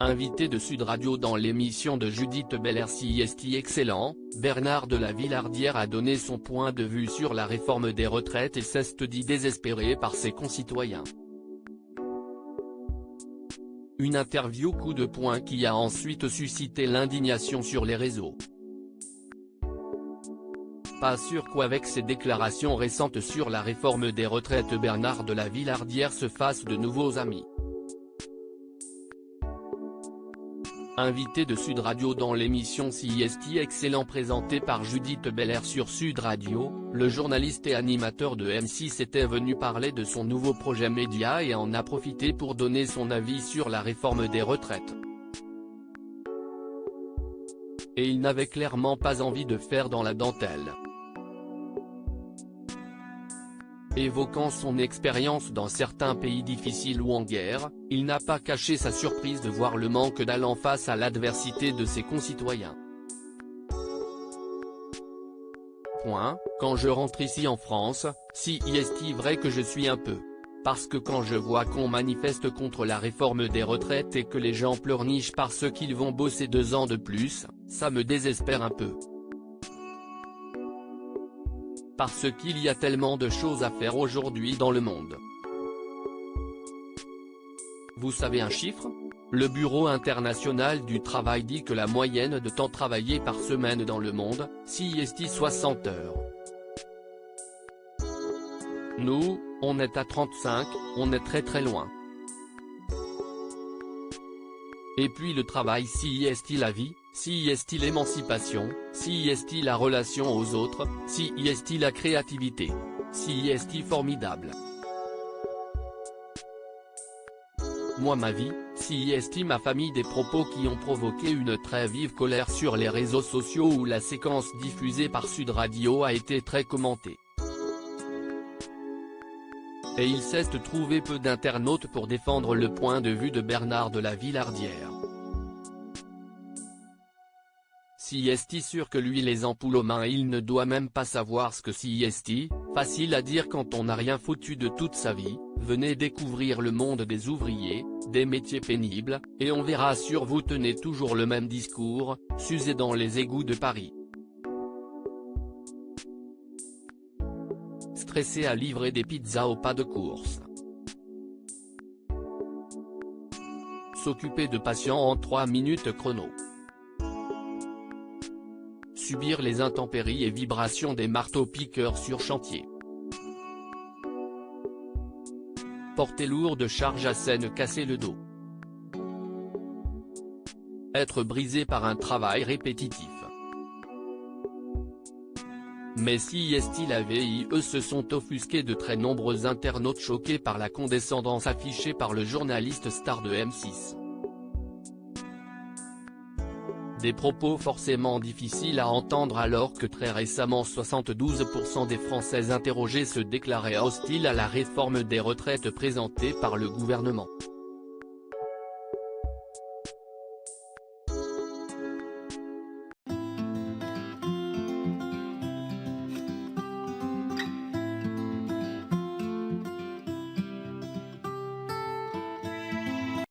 Invité de Sud Radio dans l'émission de Judith Belair CIST excellent, Bernard de la Villardière a donné son point de vue sur la réforme des retraites et s'est dit désespéré par ses concitoyens. Une interview coup de poing qui a ensuite suscité l'indignation sur les réseaux. Pas sûr qu'avec ses déclarations récentes sur la réforme des retraites Bernard de la Villardière se fasse de nouveaux amis. Invité de Sud Radio dans l'émission CIST excellent présentée par Judith Belair sur Sud Radio, le journaliste et animateur de M6 était venu parler de son nouveau projet média et en a profité pour donner son avis sur la réforme des retraites. Et il n'avait clairement pas envie de faire dans la dentelle. Évoquant son expérience dans certains pays difficiles ou en guerre, il n'a pas caché sa surprise de voir le manque d'allant face à l'adversité de ses concitoyens. Quand je rentre ici en France, si est vrai que je suis un peu. Parce que quand je vois qu'on manifeste contre la réforme des retraites et que les gens pleurnichent parce qu'ils vont bosser 2 ans de plus, ça me désespère un peu. Parce qu'il y a tellement de choses à faire aujourd'hui dans le monde. Vous savez un chiffre ? Le Bureau international du travail dit que la moyenne de temps travaillé par semaine dans le monde, CIST 60 heures. Nous, on est à 35, on est très loin. Et puis le travail CIST la vie, CIST l'émancipation, CIST la relation aux autres, CIST la créativité. CIST formidable. Moi ma vie, CIST ma famille des propos qui ont provoqué une très vive colère sur les réseaux sociaux où la séquence diffusée par Sud Radio a été très commentée. Et il s'est trouvé peu d'internautes pour défendre le point de vue de Bernard de la Villardière. CIST sûr que lui les ampoules aux mains il ne doit même pas savoir ce que CIST, facile à dire quand on n'a rien foutu de toute sa vie, venez découvrir le monde des ouvriers, des métiers pénibles, et on verra sur vous tenez toujours le même discours, s'user dans les égouts de Paris. Stressé à livrer des pizzas au pas de course. S'occuper de patients en 3 minutes chrono. Subir les intempéries et vibrations des marteaux-piqueurs sur chantier. Porter lourde charge à scène casser le dos. Être brisé par un travail répétitif. Mais CIST la VIE se sont offusqués de très nombreux internautes choqués par la condescendance affichée par le journaliste star de M6. Des propos forcément difficiles à entendre alors que très récemment 72% des Français interrogés se déclaraient hostiles à la réforme des retraites présentée par le gouvernement.